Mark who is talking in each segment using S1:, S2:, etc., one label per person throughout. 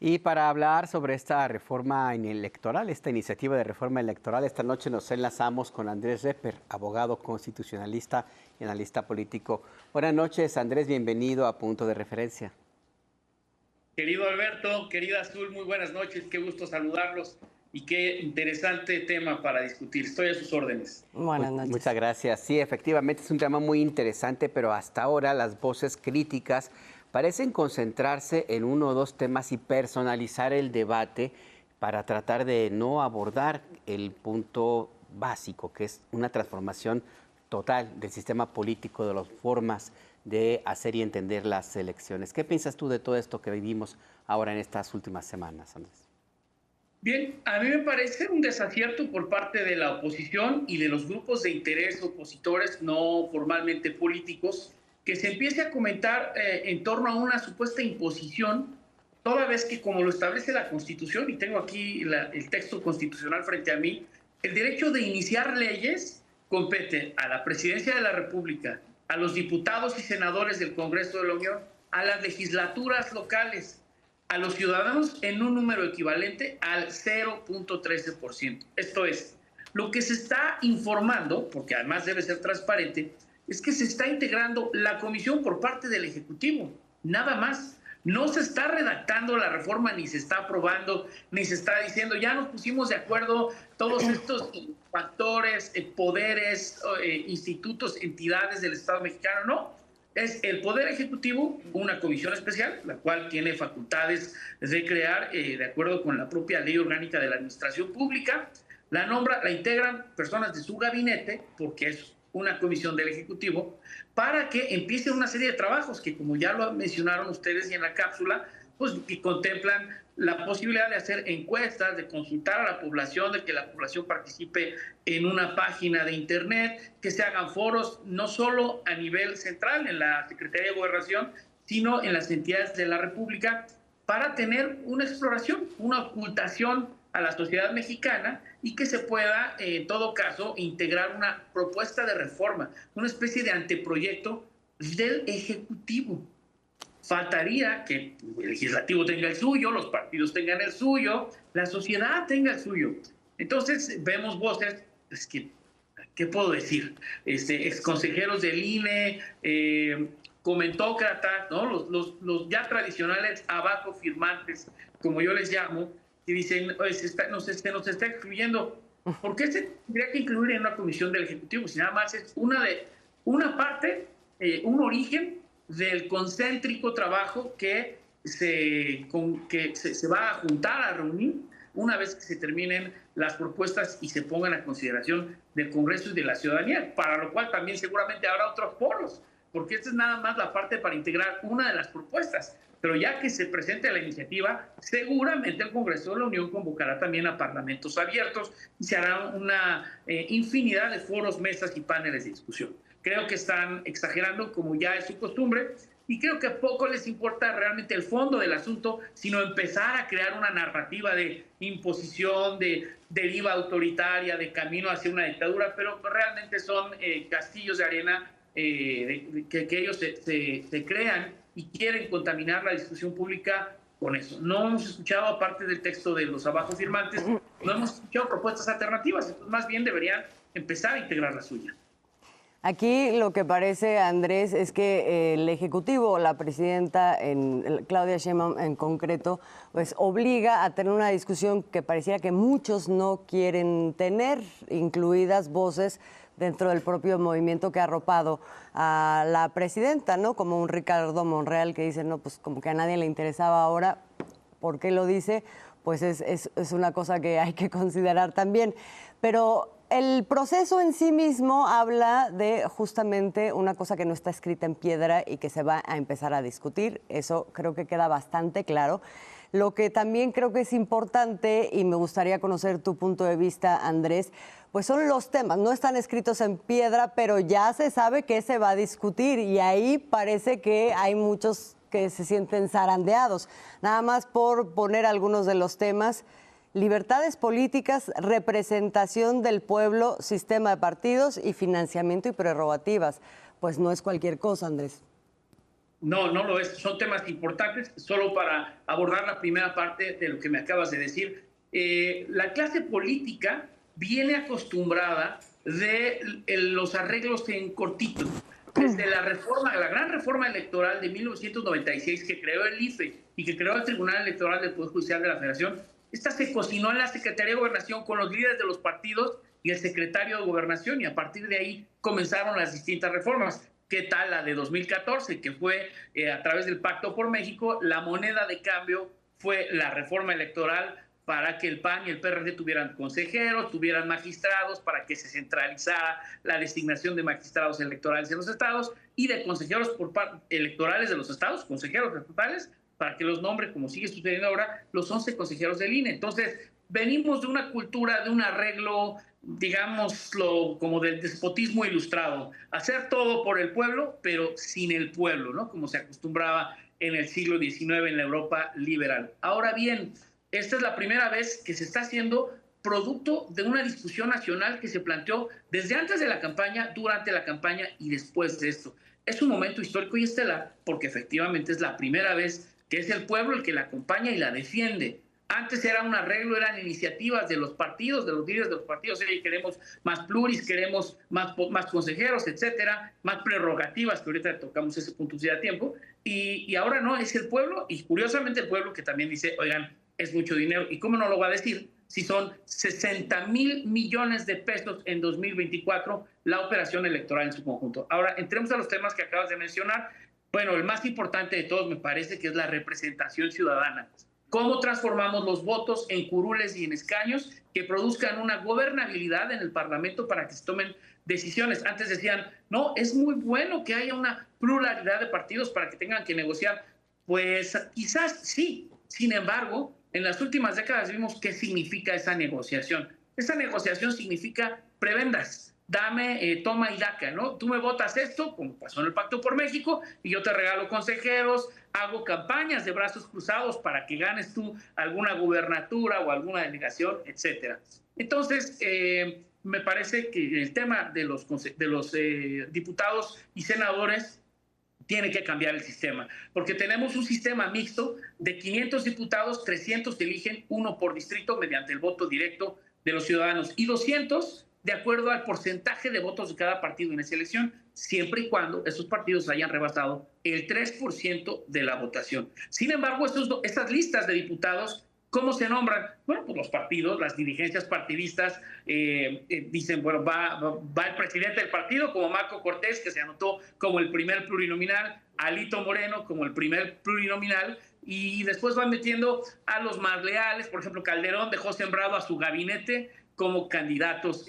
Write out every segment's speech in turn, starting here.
S1: Y para hablar sobre esta reforma electoral, esta iniciativa de reforma electoral, esta noche nos enlazamos con Andrés Repper, abogado constitucionalista y analista político. Buenas noches, Andrés, bienvenido a Punto de Referencia.
S2: Querido Alberto, querida Azul, muy buenas noches, qué gusto saludarlos y qué interesante tema para discutir. Estoy a sus órdenes.
S3: Buenas noches.
S1: Muchas gracias. Sí, efectivamente es un tema muy interesante, pero hasta ahora las voces críticas parecen concentrarse en uno o dos temas y personalizar el debate para tratar de no abordar el punto básico, que es una transformación total del sistema político, de las formas de hacer y entender las elecciones. ¿Qué piensas tú de todo esto que vivimos ahora en estas últimas semanas, Andrés?
S2: Bien, a mí me parece un desacierto por parte de la oposición y de los grupos de interés opositores no formalmente políticos que se empiece a comentar en torno a una supuesta imposición, toda vez que, como lo establece la Constitución, y tengo aquí el texto constitucional frente a mí, el derecho de iniciar leyes compete a la Presidencia de la República, a los diputados y senadores del Congreso de la Unión, a las legislaturas locales, a los ciudadanos en un número equivalente al 0.13%. Esto es, lo que se está informando, porque además debe ser transparente, es que se está integrando la comisión por parte del Ejecutivo, nada más. No se está redactando la reforma, ni se está aprobando, ni se está diciendo, ya nos pusimos de acuerdo todos estos factores, poderes, institutos, entidades del Estado mexicano, no. Es el Poder Ejecutivo, una comisión especial, la cual tiene facultades de crear, de acuerdo con la propia Ley Orgánica de la Administración Pública, la integran personas de su gabinete, porque es una comisión del Ejecutivo, para que empiecen una serie de trabajos que, como ya lo mencionaron ustedes y en la cápsula, pues que contemplan la posibilidad de hacer encuestas, de consultar a la población, de que la población participe en una página de internet, que se hagan foros, no solo a nivel central en la Secretaría de Gobernación, sino en las entidades de la República, para tener una exploración, una ocultación a la sociedad mexicana y que se pueda, en todo caso, integrar una propuesta de reforma, una especie de anteproyecto del Ejecutivo. Faltaría que el legislativo tenga el suyo, los partidos tengan el suyo, la sociedad tenga el suyo. Entonces vemos voces, es que, ¿qué puedo decir? Exconsejeros del INE, comentócratas, ¿no? Los ya tradicionales abajo firmantes, como yo les llamo, que dicen, nos está excluyendo. ¿Por qué se tendría que incluir en una comisión del Ejecutivo? Si nada más es una parte, un origen del concéntrico trabajo que se va a juntar, a reunir, una vez que se terminen las propuestas y se pongan a consideración del Congreso y de la ciudadanía, para lo cual también seguramente habrá otros foros, porque esta es nada más la parte para integrar una de las propuestas. Pero ya que se presente la iniciativa, seguramente el Congreso de la Unión convocará también a parlamentos abiertos y se hará una infinidad de foros, mesas y paneles de discusión. Creo que están exagerando, como ya es su costumbre, y creo que poco les importa realmente el fondo del asunto, sino empezar a crear una narrativa de imposición, de deriva autoritaria, de camino hacia una dictadura, pero realmente son castillos de arena que ellos se crean y quieren contaminar la discusión pública con eso. No hemos escuchado, aparte del texto de los abajo firmantes, no hemos escuchado propuestas alternativas, entonces más bien deberían empezar a integrar la suya.
S3: Aquí lo que parece, Andrés, es que el Ejecutivo, la presidenta Claudia Sheinbaum en concreto, pues obliga a tener una discusión que pareciera que muchos no quieren tener, incluidas voces dentro del propio movimiento que ha arropado a la presidenta, ¿no? Como un Ricardo Monreal que dice, no, pues como que a nadie le interesaba ahora. ¿Por qué lo dice? Pues es una cosa que hay que considerar también. Pero el proceso en sí mismo habla de justamente una cosa que no está escrita en piedra y que se va a empezar a discutir. Eso creo que queda bastante claro. Lo que también creo que es importante, y me gustaría conocer tu punto de vista, Andrés, pues son los temas. No están escritos en piedra, pero ya se sabe que se va a discutir y ahí parece que hay muchos que se sienten zarandeados. Nada más por poner algunos de los temas: libertades políticas, representación del pueblo, sistema de partidos y financiamiento y prerrogativas. Pues no es cualquier cosa, Andrés.
S2: No, no lo es. Son temas importantes. Solo para abordar la primera parte de lo que me acabas de decir, la clase política viene acostumbrada de los arreglos en cortito. Desde la reforma, la gran reforma electoral de 1996 que creó el IFE y que creó el Tribunal Electoral del Poder Judicial de la Federación, esta se cocinó en la Secretaría de Gobernación con los líderes de los partidos y el secretario de Gobernación, y a partir de ahí comenzaron las distintas reformas. ¿Qué tal la de 2014, que fue a través del Pacto por México? La moneda de cambio fue la reforma electoral para que el PAN y el PRD tuvieran consejeros, tuvieran magistrados, para que se centralizara la designación de magistrados electorales en los estados y de consejeros electorales de los estados, consejeros estatales, para que los nombres, como sigue sucediendo ahora, los 11 consejeros del INE. Entonces, venimos de una cultura, de un arreglo, digámoslo, como del despotismo ilustrado, hacer todo por el pueblo, pero sin el pueblo, ¿no? Como se acostumbraba en el siglo XIX en la Europa liberal. Ahora bien, esta es la primera vez que se está haciendo producto de una discusión nacional que se planteó desde antes de la campaña, durante la campaña y después de esto. Es un momento histórico y estelar porque efectivamente es la primera vez que es el pueblo el que la acompaña y la defiende. Antes era un arreglo, eran iniciativas de los partidos, de los líderes de los partidos. Queremos más pluris, queremos más consejeros, etcétera, más prerrogativas, que ahorita tocamos ese punto si da tiempo. Y ahora no, es el pueblo, y curiosamente el pueblo que también dice, oigan, es mucho dinero. ¿Y cómo no lo va a decir si son 60,000 millones de pesos en 2024 la operación electoral en su conjunto? Ahora, entremos a los temas que acabas de mencionar. Bueno, el más importante de todos me parece que es la representación ciudadana. ¿Cómo transformamos los votos en curules y en escaños que produzcan una gobernabilidad en el Parlamento para que se tomen decisiones? Antes decían, no, es muy bueno que haya una pluralidad de partidos para que tengan que negociar. Pues quizás sí. Sin embargo, en las últimas décadas vimos qué significa esa negociación. Esa negociación significa prebendas. Dame, toma y daca, ¿no? Tú me votas esto, como pasó en el Pacto por México, y yo te regalo consejeros, hago campañas de brazos cruzados para que ganes tú alguna gubernatura o alguna delegación, etcétera. Entonces, me parece que el tema de los diputados y senadores tiene que cambiar el sistema, porque tenemos un sistema mixto de 500 diputados, 300 eligen, uno por distrito mediante el voto directo de los ciudadanos y 200 de acuerdo al porcentaje de votos de cada partido en esa elección, siempre y cuando esos partidos hayan rebasado el 3% de la votación. Sin embargo, estas listas de diputados, ¿cómo se nombran? Bueno, pues los partidos, las dirigencias partidistas dicen, bueno, va el presidente del partido, como Marco Cortés, que se anotó como el primer plurinominal, Alito Moreno como el primer plurinominal, y después van metiendo a los más leales. Por ejemplo, Calderón dejó sembrado a su gabinete como candidatos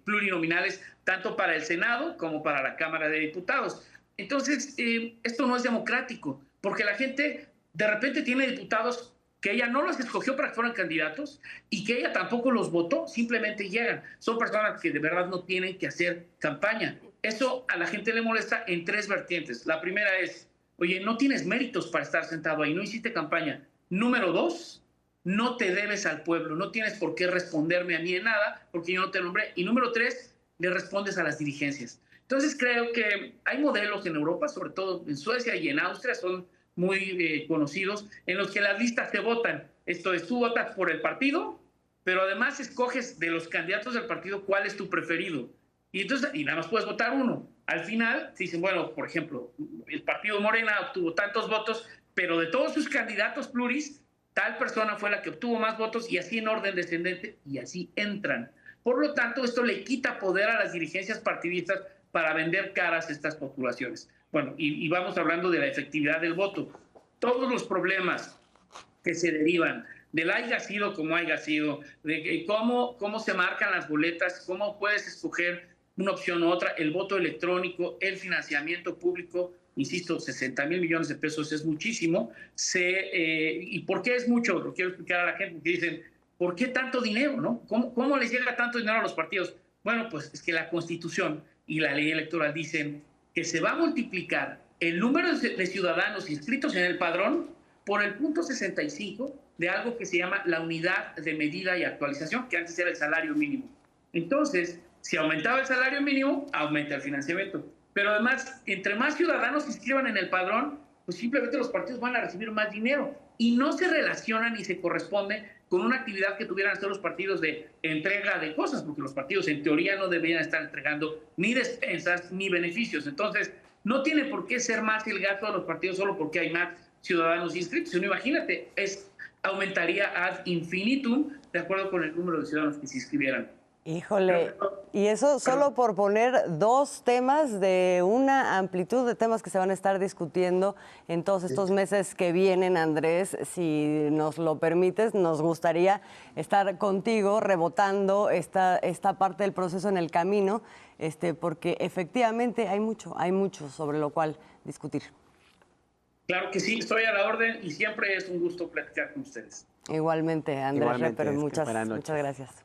S2: plurinominales, tanto para el Senado como para la Cámara de Diputados. Entonces, esto no es democrático, porque la gente de repente tiene diputados que ella no los escogió para que fueran candidatos y que ella tampoco los votó, simplemente llegan. Son personas que de verdad no tienen que hacer campaña. Eso a la gente le molesta en tres vertientes. La primera es, oye, no tienes méritos para estar sentado ahí, no hiciste campaña. Número dos, no te debes al pueblo, no tienes por qué responderme a mí en nada porque yo no te nombré. Y número tres, le respondes a las dirigencias. Entonces creo que hay modelos en Europa, sobre todo en Suecia y en Austria, son muy conocidos, en los que las listas se votan. Esto es, tú votas por el partido, pero además escoges de los candidatos del partido cuál es tu preferido. Y entonces, y nada más puedes votar uno. Al final, se dicen, bueno, por ejemplo, el partido Morena obtuvo tantos votos, pero de todos sus candidatos pluris, tal persona fue la que obtuvo más votos y así en orden descendente, y así entran. Por lo tanto, esto le quita poder a las dirigencias partidistas para vender caras a estas postulaciones. Bueno, y vamos hablando de la efectividad del voto. Todos los problemas que se derivan del haya sido como haya sido, de cómo se marcan las boletas, cómo puedes escoger una opción u otra, el voto electrónico, el financiamiento público, insisto, 60,000 millones de pesos es muchísimo. ¿Y por qué es mucho? Lo quiero explicar a la gente, porque dicen, ¿por qué tanto dinero, no? ¿Cómo les llega tanto dinero a los partidos? Bueno, pues es que la Constitución y la ley electoral dicen que se va a multiplicar el número de ciudadanos inscritos en el padrón por el punto 65 de algo que se llama la unidad de medida y actualización, que antes era el salario mínimo. Entonces, si aumentaba el salario mínimo, aumenta el financiamiento. Pero además, entre más ciudadanos se inscriban en el padrón, pues simplemente los partidos van a recibir más dinero y no se relaciona ni se corresponde con una actividad que tuvieran hacer los partidos de entrega de cosas, porque los partidos en teoría no deberían estar entregando ni despensas ni beneficios. Entonces, no tiene por qué ser más el gasto de los partidos solo porque hay más ciudadanos inscritos. Sino imagínate, aumentaría ad infinitum de acuerdo con el número de ciudadanos que se inscribieran.
S3: Híjole, y eso solo por poner dos temas de una amplitud de temas que se van a estar discutiendo en todos estos meses que vienen, Andrés. Si nos lo permites, nos gustaría estar contigo rebotando esta parte del proceso en el camino, porque efectivamente hay mucho sobre lo cual discutir.
S2: Claro que sí, estoy a la orden y siempre es un gusto platicar con ustedes.
S3: Igualmente, Andrés Reper, muchas gracias.